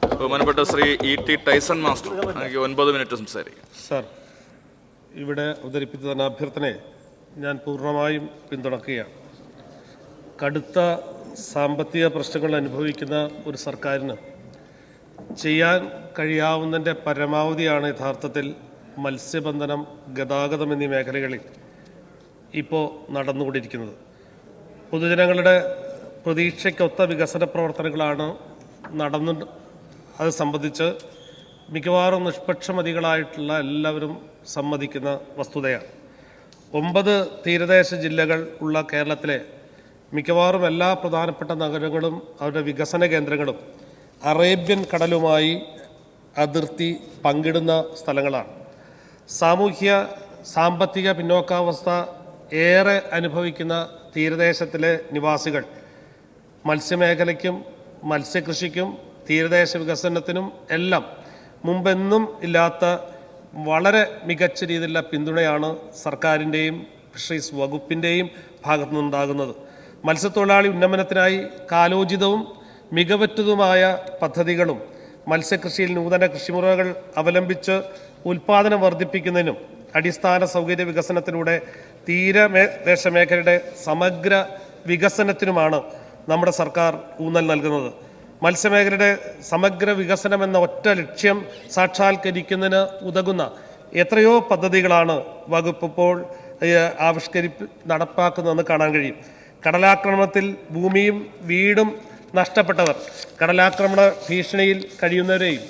ബഹുമാനപ്പെട്ട Shri ഇ.ടി. Tyson master 9 minute സംസാരിക്കും. Sir, ഇവിടെ അവതരിപ്പിച്ച അഭ്യർത്ഥനയെ ഞാൻ പൂർണ്ണമായും പിന്തുണയ്ക്കുകയാണ്. കടുത്ത സാമ്പത്തിക പ്രശ്നങ്ങൾ അനുഭവിക്കുന്ന ഒരു സർക്കാരിന് ചെയ്യാൻ കഴിയാവുന്നതിൻ്റെ പരമാവധിയാണ് യഥാർത്ഥത്തിൽ മത്സ്യബന്ധനം, ഗതാഗതം എന്നീ മേഖലകളിൽ ഇപ്പോൾ നടന്നുകൊണ്ടിരിക്കുന്നത്. പൊതുജനങ്ങളുടെ പ്രതീക്ഷയ്ക്കൊത്ത വികസന പ്രവർത്തനങ്ങളാണ് അത് സംബന്ധിച്ച് മിക്കവാറും നിഷ്പക്ഷമതികളായിട്ടുള്ള എല്ലാവരും സമ്മതിക്കുന്ന വസ്തുതയാണ്. 9 തീരദേശ ജില്ലകൾ ഉള്ള കേരളത്തിലെ മിക്കവാറും എല്ലാ പ്രധാനപ്പെട്ട നഗരങ്ങളും അവരുടെ വികസന കേന്ദ്രങ്ങളും അറേബ്യൻ കടലുമായി അതിർത്തി പങ്കിടുന്ന സ്ഥലങ്ങളാണ്. സാമ്പത്തിക പിന്നോക്കാവസ്ഥ ഏറെ അനുഭവിക്കുന്ന തീരദേശത്തിലെ നിവാസികൾ മത്സ്യമേഖലയ്ക്കും മത്സ്യകൃഷിക്കും തീരദേശ വികസനത്തിനും എല്ലാം മുമ്പെന്നും ഇല്ലാത്ത വളരെ മികച്ച രീതിയിലുള്ള പിന്തുണയാണ് സർക്കാരിൻ്റെയും ഫിഷറീസ് വകുപ്പിൻ്റെയും ഭാഗത്തു നിന്നുണ്ടാകുന്നത്. മത്സ്യത്തൊഴിലാളി ഉന്നമനത്തിനായി കാലോചിതവും മികവുറ്റതുമായ പദ്ധതികളും മത്സ്യകൃഷിയിൽ നൂതന കൃഷിമുറകൾ അവലംബിച്ച് ഉൽപ്പാദനം വർദ്ധിപ്പിക്കുന്നതിനും അടിസ്ഥാന സൗകര്യ വികസനത്തിലൂടെ തീരദേശ മേഖലയുടെ സമഗ്ര വികസനത്തിനുമാണ് നമ്മുടെ സർക്കാർ ഊന്നൽ നൽകുന്നത്. മത്സ്യമേഖലയുടെ സമഗ്ര വികസനം എന്ന ഒറ്റ ലക്ഷ്യം സാക്ഷാത്കരിക്കുന്നതിന് ഉതകുന്ന എത്രയോ പദ്ധതികളാണ് വകുപ്പ് ഇപ്പോൾ നടപ്പാക്കുന്നതെന്ന് കാണാൻ കഴിയും. കടലാക്രമണത്തിൽ ഭൂമിയും വീടും നഷ്ടപ്പെട്ടവർ, കടലാക്രമണ ഭീഷണിയിൽ കഴിയുന്നവരെയും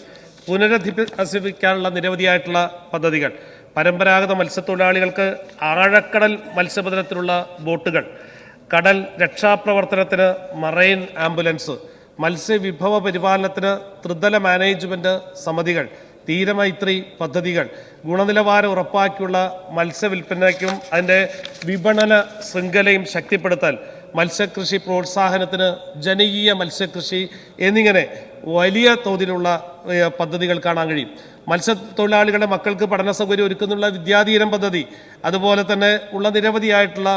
പുനരധിവസിപ്പിക്കാനുള്ള നിരവധിയായിട്ടുള്ള പദ്ധതികൾ, പരമ്പരാഗത മത്സ്യത്തൊഴിലാളികൾക്ക് ആഴക്കടൽ മത്സ്യബന്ധനത്തിനുള്ള ബോട്ടുകൾ, കടൽ രക്ഷാപ്രവർത്തനത്തിന് മറൈൻ ആംബുലൻസ്, മത്സ്യവിഭവ പരിപാലനത്തിന് ത്രിതല മാനേജ്മെൻറ്റ് സമിതികൾ, തീരമൈത്രി പദ്ധതികൾ, ഗുണനിലവാരം ഉറപ്പാക്കിയുള്ള മത്സ്യവില്പനയ്ക്കും അതിൻ്റെ വിപണന ശൃംഖലയും ശക്തിപ്പെടുത്തൽ, മത്സ്യകൃഷി പ്രോത്സാഹനത്തിന് ജനകീയ മത്സ്യകൃഷി എന്നിങ്ങനെ വലിയ തോതിലുള്ള പദ്ധതികൾ കാണാൻ കഴിയും. മത്സ്യത്തൊഴിലാളികളുടെ മക്കൾക്ക് പഠന സൗകര്യം ഒരുക്കുന്നുള്ള വിദ്യാധീരം പദ്ധതി, അതുപോലെ തന്നെ ഉള്ള നിരവധിയായിട്ടുള്ള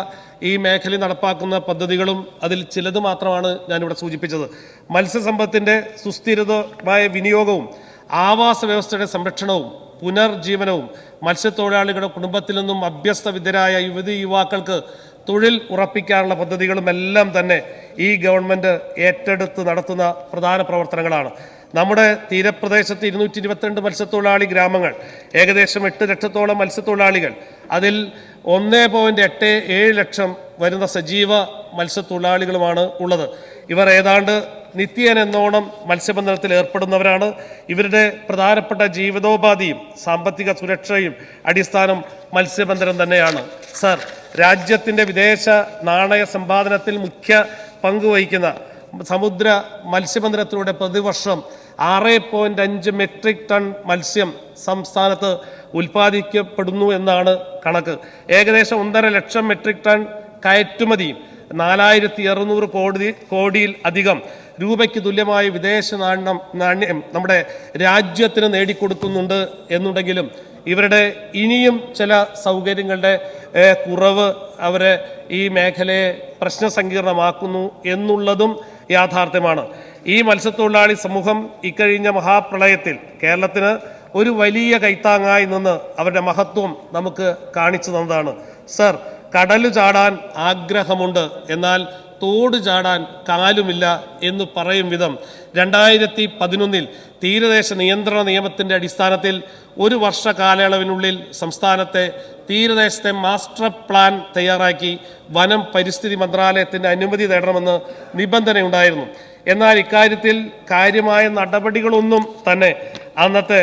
ഈ മേഖലയിൽ നടപ്പാക്കുന്ന പദ്ധതികളും അതിൽ ചിലത് മാത്രമാണ് ഞാനിവിടെ സൂചിപ്പിച്ചത്. മത്സ്യസമ്പത്തിൻ്റെ സുസ്ഥിരമായ വിനിയോഗവും ആവാസ വ്യവസ്ഥയുടെ സംരക്ഷണവും പുനർജീവനവും മത്സ്യത്തൊഴിലാളികളുടെ കുടുംബത്തിൽ നിന്നും അഭ്യസ്ത വിദ്യരായ യുവാക്കൾക്ക് തൊഴിൽ ഉറപ്പിക്കാനുള്ള പദ്ധതികളും എല്ലാം തന്നെ ഈ ഗവൺമെൻറ് ഏറ്റെടുത്ത് നടത്തുന്ന പ്രധാന പ്രവർത്തനങ്ങളാണ്. നമ്മുടെ തീരപ്രദേശത്ത് 222 മത്സ്യത്തൊഴിലാളി ഗ്രാമങ്ങൾ, ഏകദേശം 8 ലക്ഷത്തോളം മത്സ്യത്തൊഴിലാളികൾ, അതിൽ 1.87 ലക്ഷം വരുന്ന സജീവ മത്സ്യത്തൊഴിലാളികളുമാണ് ഉള്ളത്. ഇവർ ഏതാണ്ട് നിത്യേനെന്നോണം മത്സ്യബന്ധനത്തിൽ ഏർപ്പെടുന്നവരാണ്. ഇവരുടെ പ്രധാനപ്പെട്ട ജീവിതോപാധിയും സാമ്പത്തിക സുരക്ഷയും അടിസ്ഥാനം മത്സ്യബന്ധനം തന്നെയാണ്. സർ, രാജ്യത്തിൻ്റെ വിദേശ നാണയ സമ്പാദനത്തിൽ മുഖ്യ പങ്ക് വഹിക്കുന്ന സമുദ്ര മത്സ്യബന്ധനത്തിലൂടെ പ്രതിവർഷം 6.5 മെട്രിക് ടൺ മത്സ്യം സംസ്ഥാനത്ത് ഉൽപ്പാദിക്കപ്പെടുന്നു എന്നാണ് കണക്ക്. ഏകദേശം 1.5 ലക്ഷം മെട്രിക് ടൺ കയറ്റുമതിയും 4600 കോടിയിൽ അധികം രൂപയ്ക്ക് തുല്യമായ വിദേശ നാണ്യം നമ്മുടെ രാജ്യത്തിന് നേടിക്കൊടുക്കുന്നുണ്ട് എന്നുണ്ടെങ്കിലും ഇവരുടെ ഇനിയും ചില സൗകര്യങ്ങളുടെ കുറവ് അവരെ ഈ മേഖലയെ പ്രശ്നസങ്കീർണമാക്കുന്നു എന്നുള്ളതും യാഥാർത്ഥ്യമാണ്. ഈ മത്സ്യത്തൊഴിലാളി സമൂഹം ഇക്കഴിഞ്ഞ മഹാപ്രളയത്തിൽ കേരളത്തിന് ഒരു വലിയ കൈത്താങ്ങായി നിന്ന് അവരുടെ മഹത്വം നമുക്ക് കാണിച്ചു തന്നതാണ്. സർ, കടല് ചാടാൻ ആഗ്രഹമുണ്ട്, എന്നാൽ തോട് ചാടാൻ കാലുമില്ല എന്ന് പറയും വിധം 2011 തീരദേശ നിയന്ത്രണ നിയമത്തിൻ്റെ അടിസ്ഥാനത്തിൽ 1 വർഷ കാലയളവിനുള്ളിൽ സംസ്ഥാനത്തെ തീരദേശത്തെ മാസ്റ്റർ പ്ലാൻ തയ്യാറാക്കി വനം പരിസ്ഥിതി മന്ത്രാലയത്തിൻ്റെ അനുമതി തേടണമെന്ന് നിബന്ധനയുണ്ടായിരുന്നു. എന്നാൽ ഇക്കാര്യത്തിൽ കാര്യമായ നടപടികളൊന്നും തന്നെ അന്നത്തെ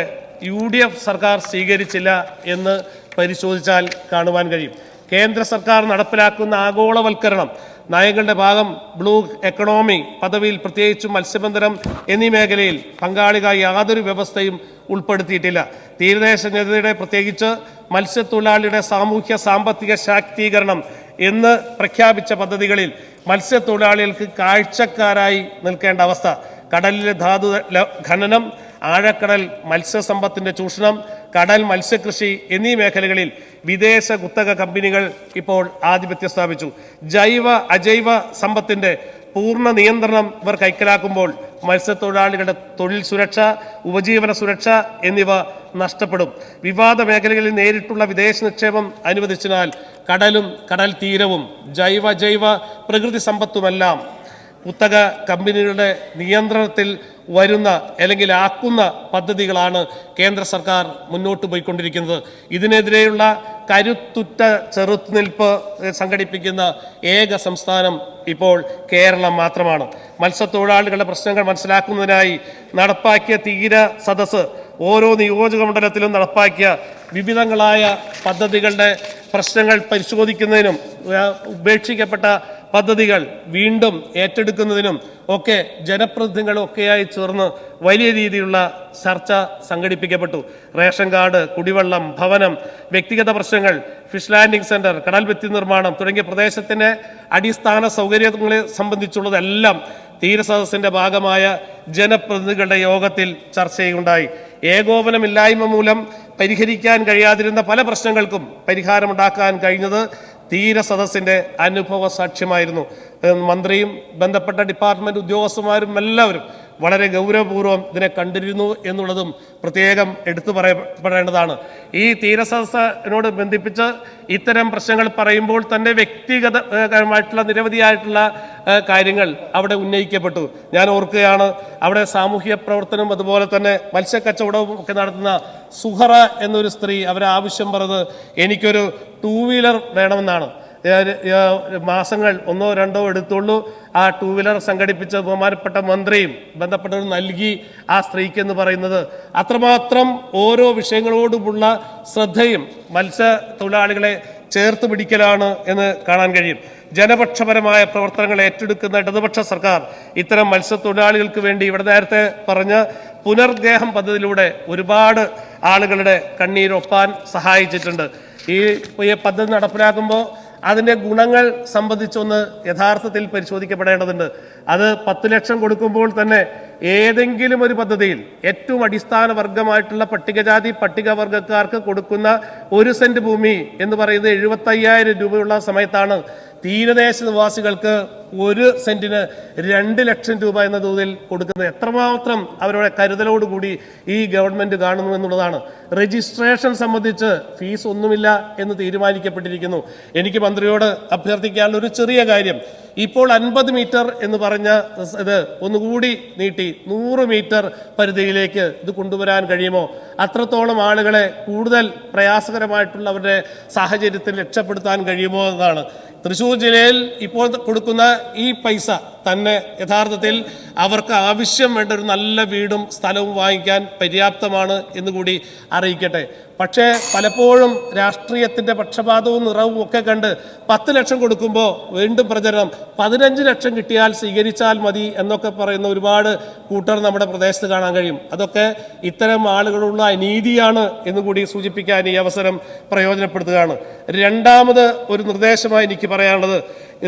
UDF സർക്കാർ സ്വീകരിച്ചില്ല എന്ന് പരിശോധിച്ചാൽ കാണുവാൻ കഴിയും. കേന്ദ്ര സർക്കാർ നടപ്പിലാക്കുന്ന ആഗോളവൽക്കരണം നയങ്ങളുടെ ഭാഗം ബ്ലൂ എക്കണോമി പദവിയിൽ പ്രത്യേകിച്ചും മത്സ്യബന്ധനം എന്നീ മേഖലയിൽ പങ്കാളികായി യാതൊരു വ്യവസ്ഥയും ഉൾപ്പെടുത്തിയിട്ടില്ല. തീരദേശ ജനതയുടെ പ്രത്യേകിച്ച് മത്സ്യത്തൊഴിലാളിയുടെ സാമ്പത്തിക ശാക്തീകരണം എന്ന് പ്രഖ്യാപിച്ച പദ്ധതികളിൽ മത്സ്യത്തൊഴിലാളികൾക്ക് കാഴ്ചക്കാരായി നിൽക്കേണ്ട അവസ്ഥ, കടലിലെ ധാതു ഖനനം, ആഴക്കടൽ മത്സ്യസമ്പത്തിൻ്റെ ചൂഷണം, കടൽ മത്സ്യകൃഷി എന്നീ മേഖലകളിൽ വിദേശ കുത്തക കമ്പനികൾ ഇപ്പോൾ ആധിപത്യം സ്ഥാപിച്ചു. ജൈവ അജൈവ സമ്പത്തിൻ്റെ പൂർണ്ണ നിയന്ത്രണം ഇവർ കൈക്കലാക്കുമ്പോൾ മത്സ്യത്തൊഴിലാളികളുടെ തൊഴിൽ സുരക്ഷ, ഉപജീവന സുരക്ഷ എന്നിവ നഷ്ടപ്പെടും. വിവാദ മേഖലകളിൽ നേരിട്ടുള്ള വിദേശ നിക്ഷേപം അനുവദിച്ചതിനാൽ കടലും കടൽ തീരവും ജൈവ പ്രകൃതി സമ്പത്തുമെല്ലാം കുത്തക കമ്പനികളുടെ നിയന്ത്രണത്തിൽ വരുന്ന അല്ലെങ്കിൽ ആക്കുന്ന പദ്ധതികളാണ് കേന്ദ്ര സർക്കാർ മുന്നോട്ട് പോയിക്കൊണ്ടിരിക്കുന്നത്. ഇതിനെതിരെയുള്ള കരുത്തുറ്റ ചെറുത്തുനിൽപ്പ് സംഘടിപ്പിക്കുന്ന ഏക സംസ്ഥാനം ഇപ്പോൾ കേരളം മാത്രമാണ്. മത്സ്യത്തൊഴിലാളികളുടെ പ്രശ്നങ്ങൾ മനസ്സിലാക്കുന്നതിനായി നടപ്പാക്കിയ തീര സദസ്സ് ഓരോ നിയോജക മണ്ഡലത്തിലും നടപ്പാക്കിയ വിവിധങ്ങളായ പദ്ധതികളുടെ പ്രശ്നങ്ങൾ പരിശോധിക്കുന്നതിനും ഉപേക്ഷിക്കപ്പെട്ട പദ്ധതികൾ വീണ്ടും ഏറ്റെടുക്കുന്നതിനും ഒക്കെ ജനപ്രതിനിധികളും ഒക്കെയായി ചേർന്ന് വലിയ രീതിയിലുള്ള ചർച്ച സംഘടിപ്പിക്കപ്പെട്ടു. റേഷൻ കാർഡ്, കുടിവെള്ളം, ഭവനം, വ്യക്തിഗത പ്രശ്നങ്ങൾ, ഫിഷ് ലാൻഡിംഗ് സെന്റർ, കടൽ ഭിത്തി നിർമ്മാണം തുടങ്ങിയ പ്രദേശത്തിന്റെ അടിസ്ഥാന സൗകര്യങ്ങളെ സംബന്ധിച്ചുള്ളതെല്ലാം തീരസദസ്സിന്റെ ഭാഗമായ ജനപ്രതിനിധികളുടെ യോഗത്തിൽ ചർച്ചയുണ്ടായി. ഏകോപനമില്ലായ്മ മൂലം പരിഹരിക്കാൻ കഴിയാതിരുന്ന പല പ്രശ്നങ്ങൾക്കും പരിഹാരമുണ്ടാക്കാൻ കഴിഞ്ഞത് തീരസദസ്സിന്റെ അനുഭവ സാക്ഷ്യമായിരുന്നു. മന്ത്രിയും ബന്ധപ്പെട്ട ഡിപ്പാർട്ട്മെന്റ് ഉദ്യോഗസ്ഥന്മാരും എല്ലാവരും വളരെ ഗൗരവപൂർവ്വം ഇതിനെ കണ്ടിരുന്നു എന്നുള്ളതും പ്രത്യേകം എടുത്തു പറയേണ്ടതാണ്. ഈ തീരസദസ്സിനോട് ബന്ധിപ്പിച്ച് ഇത്തരം പ്രശ്നങ്ങൾ പറയുമ്പോൾ തന്നെ വ്യക്തിഗതമായിട്ടുള്ള നിരവധിയായിട്ടുള്ള കാര്യങ്ങൾ അവിടെ ഉന്നയിക്കപ്പെട്ടു. ഞാൻ ഓർക്കുകയാണ്, അവിടെ സാമൂഹ്യ പ്രവർത്തനവും അതുപോലെ തന്നെ മത്സ്യക്കച്ചവടവും ഒക്കെ നടത്തുന്ന സുഹറ എന്നൊരു സ്ത്രീ അവരെ ആവശ്യം പറഞ്ഞത് എനിക്കൊരു 2 വീലർ വേണമെന്നാണ്. മാസങ്ങൾ 1 or 2 എടുത്തുള്ളൂ. ആ 2 വീലർ സംഘടിപ്പിച്ച ബഹുമാനപ്പെട്ട മന്ത്രിയും ബന്ധപ്പെട്ടവർ നൽകി ആ സ്ത്രീക്ക് എന്ന് പറയുന്നത് അത്രമാത്രം ഓരോ വിഷയങ്ങളോടുമുള്ള ശ്രദ്ധയും മത്സ്യത്തൊഴിലാളികളെ ചേർത്ത് പിടിക്കലാണ് എന്ന് കാണാൻ കഴിയും. ജനപക്ഷപരമായ പ്രവർത്തനങ്ങൾ ഏറ്റെടുക്കുന്ന ഇടതുപക്ഷ സർക്കാർ ഇത്തരം മത്സ്യത്തൊഴിലാളികൾക്ക് വേണ്ടി ഇവിടെ നേരത്തെ പറഞ്ഞ പുനർഗേഹം പദ്ധതിയിലൂടെ ഒരുപാട് ആളുകളുടെ കണ്ണീരൊപ്പാൻ സഹായിച്ചിട്ടുണ്ട്. ഈ പദ്ധതി നടപ്പിലാക്കുമ്പോൾ അതിൻ്റെ ഗുണങ്ങൾ സംബന്ധിച്ചൊന്ന് യഥാർത്ഥത്തിൽ പരിശോധിക്കപ്പെടേണ്ടതുണ്ട്. അത് 10 ലക്ഷം കൊടുക്കുമ്പോൾ തന്നെ ഏതെങ്കിലും ഒരു പദ്ധതിയിൽ ഏറ്റവും അടിസ്ഥാന വർഗമായിട്ടുള്ള പട്ടികജാതി പട്ടികവർഗക്കാർക്ക് കൊടുക്കുന്ന 1 സെന്റ് ഭൂമി എന്ന് പറയുന്നത് 75,000 രൂപയുള്ള സമയത്താണ് തീരദേശ നിവാസികൾക്ക് 1 സെന്റിന് 2 ലക്ഷം രൂപ എന്ന തോതിൽ കൊടുക്കുന്നത്. എത്രമാത്രം അവരുടെ കരുതലോടുകൂടി ഈ ഗവൺമെന്റ് കാണുന്നു എന്നുള്ളതാണ്. രജിസ്ട്രേഷൻ സംബന്ധിച്ച് ഫീസ് ഒന്നുമില്ല എന്ന് തീരുമാനിക്കപ്പെട്ടിരിക്കുന്നു. എനിക്ക് മന്ത്രിയോട് അഭ്യർത്ഥിക്കാനുള്ള ഒരു ചെറിയ കാര്യം, ഇപ്പോൾ 50 മീറ്റർ എന്ന് പറഞ്ഞ ഇത് ഒന്നുകൂടി നീട്ടി 100 മീറ്റർ പരിധിയിലേക്ക് ഇത് കൊണ്ടുവരാൻ കഴിയുമോ? അത്രത്തോളം ആളുകളെ കൂടുതൽ പ്രയാസകരമായിട്ടുള്ള അവരുടെ സാഹചര്യത്തിൽ രക്ഷപ്പെടുത്താൻ കഴിയുമോ എന്നതാണ്. തൃശ്ശൂർ ജില്ലയിൽ ഇപ്പോൾ കൊടുക്കുന്ന ഈ പൈസ തന്നെ യഥാർത്ഥത്തിൽ അവർക്ക് ആവശ്യം വേണ്ട ഒരു നല്ല വീടും സ്ഥലവും വാങ്ങിക്കാൻ പര്യാപ്തമാണ് എന്നുകൂടി അറിയിക്കട്ടെ. പക്ഷേ പലപ്പോഴും രാഷ്ട്രീയത്തിന്റെ പക്ഷപാതവും നിറവും ഒക്കെ കണ്ട് 10 ലക്ഷം കൊടുക്കുമ്പോൾ വീണ്ടും പ്രചരണം 15 ലക്ഷം കിട്ടിയാൽ സ്വീകരിച്ചാൽ മതി എന്നൊക്കെ പറയുന്ന ഒരുപാട് കൂട്ടർ നമ്മുടെ പ്രദേശത്ത് കാണാൻ കഴിയും. അതൊക്കെ ഇത്തരം ആളുകളുള്ള അനീതിയാണ് എന്നുകൂടി സൂചിപ്പിക്കാൻ ഈ അവസരം പ്രയോജനപ്പെടുത്തുകയാണ്. രണ്ടാമത് ഒരു നിർദ്ദേശമായി എനിക്ക് പറയാനുള്ളത്,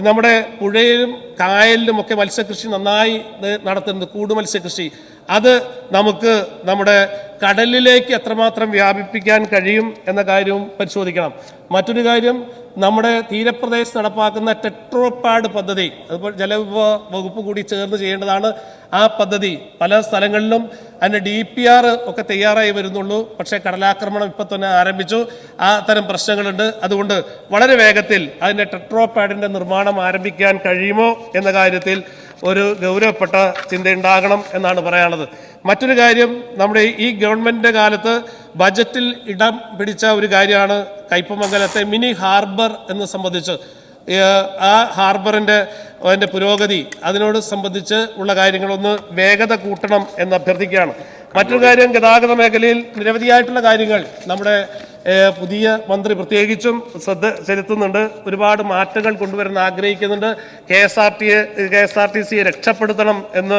നമ്മുടെ പുഴയിലും കായലിലും ഒക്കെ മത്സ്യകൃഷി നന്നായി നടത്തുന്നത് കൂടു മത്സ്യകൃഷി, അത് നമുക്ക് നമ്മുടെ കടലിലേക്ക് എത്രമാത്രം വ്യാപിപ്പിക്കാൻ കഴിയും എന്ന കാര്യവും പരിശോധിക്കണം. മറ്റൊരു കാര്യം, നമ്മുടെ തീരപ്രദേശത്ത് നടപ്പാക്കുന്ന ടെട്രോപാഡ് പദ്ധതി, അതുപോലെ ജലവിഭവ വകുപ്പ് കൂടി ചേർന്ന് ചെയ്യേണ്ടതാണ്. ആ പദ്ധതി പല സ്ഥലങ്ങളിലും അതിൻ്റെ DPR ഒക്കെ തയ്യാറായി വരുന്നുള്ളൂ. പക്ഷേ കടലാക്രമണം ഇപ്പം തന്നെ ആരംഭിച്ചു. ആ തരം പ്രശ്നങ്ങളുണ്ട്. അതുകൊണ്ട് വളരെ വേഗത്തിൽ അതിൻ്റെ ടെട്രോപാഡിൻ്റെ നിർമ്മാണം ആരംഭിക്കാൻ കഴിയുമോ എന്ന കാര്യത്തിൽ ഒരു ഗൗരവപ്പെട്ട ചിന്തയുണ്ടാകണം എന്നാണ് പറയാനുള്ളത്. മറ്റൊരു കാര്യം, നമ്മുടെ ഈ ഗവൺമെന്റിന്റെ കാലത്ത് ബജറ്റിൽ ഇടം പിടിച്ച ഒരു കാര്യമാണ് കയ്പമംഗലത്തെ മിനി ഹാർബർ എന്ന് സംബന്ധിച്ച്. ആ അതിൻ്റെ പുരോഗതി അതിനോട് സംബന്ധിച്ച് ഉള്ള കാര്യങ്ങളൊന്ന് വേഗത കൂട്ടണം എന്ന് അഭ്യർത്ഥിക്കുകയാണ്. മറ്റൊരു കാര്യം, ഗതാഗത മേഖലയിൽ നിരവധിയായിട്ടുള്ള കാര്യങ്ങൾ നമ്മുടെ പുതിയ മന്ത്രി പ്രത്യേകിച്ചും ശ്രദ്ധ ചെലുത്തുന്നുണ്ട്. ഒരുപാട് മാറ്റങ്ങൾ കൊണ്ടുവരാൻ ആഗ്രഹിക്കുന്നുണ്ട്. KSRTC രക്ഷപ്പെടുത്തണം എന്ന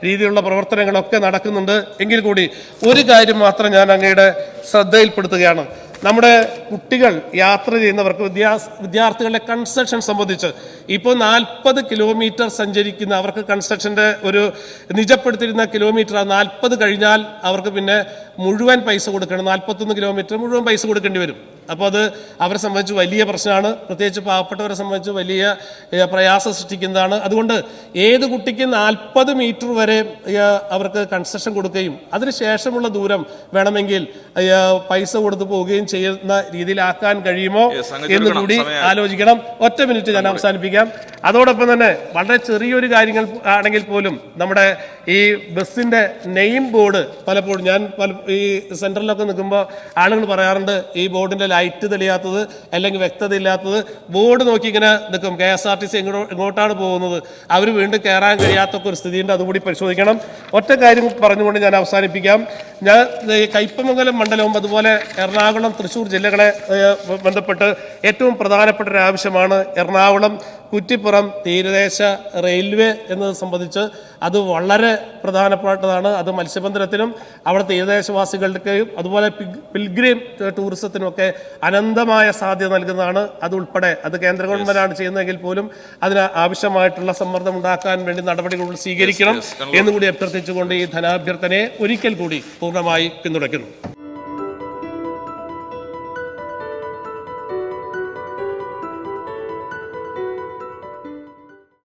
രീതിയിലുള്ള പ്രവർത്തനങ്ങളൊക്കെ നടക്കുന്നുണ്ട്. എങ്കിൽ കൂടി ഒരു കാര്യം മാത്രം ഞാൻ അങ്ങയുടെ ശ്രദ്ധയിൽപ്പെടുത്തുകയാണ്. നമ്മുടെ കുട്ടികൾ യാത്ര ചെയ്യുന്നവർക്ക് വിദ്യാർത്ഥികളുടെ കൺസെഷൻ സംബന്ധിച്ച് ഇപ്പോൾ 40 കിലോമീറ്റർ സഞ്ചരിക്കുന്ന അവർക്ക് കൺസെഷൻ്റെ ഒരു നിജപ്പെടുത്തിയിരുന്ന കിലോമീറ്റർ 40 കഴിഞ്ഞാൽ അവർക്ക് പിന്നെ മുഴുവൻ പൈസ കൊടുക്കണം. 41 കിലോമീറ്റർ മുഴുവൻ പൈസ കൊടുക്കേണ്ടി വരും. അപ്പോൾ അത് അവരെ സംബന്ധിച്ച് വലിയ പ്രശ്നമാണ്, പ്രത്യേകിച്ച് പാവപ്പെട്ടവരെ സംബന്ധിച്ച് വലിയ പ്രയാസം സൃഷ്ടിക്കുന്നതാണ്. അതുകൊണ്ട് ഏത് കുട്ടിക്ക് 40 മീറ്റർ വരെ അവർക്ക് കൺസെഷൻ കൊടുക്കുകയും അതിനുശേഷമുള്ള ദൂരം വേണമെങ്കിൽ പൈസ കൊടുത്ത് പോവുകയും ചെയ്യുന്ന രീതിയിലാക്കാൻ കഴിയുമോ എന്ന് കൂടി ആലോചിക്കണം. ഒറ്റ മിനിറ്റ് ഞാൻ അവസാനിപ്പിക്കാം. അതോടൊപ്പം തന്നെ വളരെ ചെറിയൊരു കാര്യങ്ങൾ ആണെങ്കിൽ പോലും നമ്മുടെ ഈ ബസ്സിന്റെ നെയിം ബോർഡ് പലപ്പോഴും ഞാൻ ഈ സെന്ററിലൊക്കെ നിൽക്കുമ്പോൾ ആളുകൾ പറയാറുണ്ട് ഈ ബോർഡിന്റെ ലൈറ്റ് തെളിയാത്തത് അല്ലെങ്കിൽ വ്യക്തത ഇല്ലാത്തത്. ബോർഡ് നോക്കി ഇങ്ങനെ നിൽക്കും, KSRTC എങ്ങോട്ടാണ് പോകുന്നത്, അവർ വീണ്ടും കയറാൻ കഴിയാത്തൊക്കെ ഒരു സ്ഥിതിയുണ്ട്, അതുകൂടി പരിശോധിക്കണം. ഒറ്റ കാര്യം പറഞ്ഞുകൊണ്ട് ഞാൻ അവസാനിപ്പിക്കാം. ഞാൻ കയ്പമംഗലം മണ്ഡലവും അതുപോലെ എറണാകുളം തൃശ്ശൂർ ജില്ലകളെ ബന്ധപ്പെട്ട് ഏറ്റവും പ്രധാനപ്പെട്ട ഒരു ആവശ്യമാണ് എറണാകുളം കുറ്റിപ്പുറം തീരദേശ റെയിൽവേ എന്നത് സംബന്ധിച്ച്. അത് വളരെ പ്രധാനപ്പെട്ടതാണ്. അത് മത്സ്യബന്ധനത്തിനും അവിടെ തീരദേശവാസികൾക്കും അതുപോലെ പിൽഗ്രീം ടൂറിസത്തിനുമൊക്കെ അനന്തമായ സാധ്യത നൽകുന്നതാണ്. അതുൾപ്പെടെ അത് കേന്ദ്ര ഗവൺമെന്റാണ് ചെയ്യുന്നതെങ്കിൽ പോലും അതിന് ആവശ്യമായിട്ടുള്ള സമ്മർദ്ദം ഉണ്ടാക്കാൻ വേണ്ടി നടപടികൾ സ്വീകരിക്കണം എന്നുകൂടി അഭ്യർത്ഥിച്ചുകൊണ്ട് ഈ ധനാഭ്യർത്ഥനയെ ഒരിക്കൽ കൂടി പൂർണ്ണമായി പിന്തുണയ്ക്കുന്നു.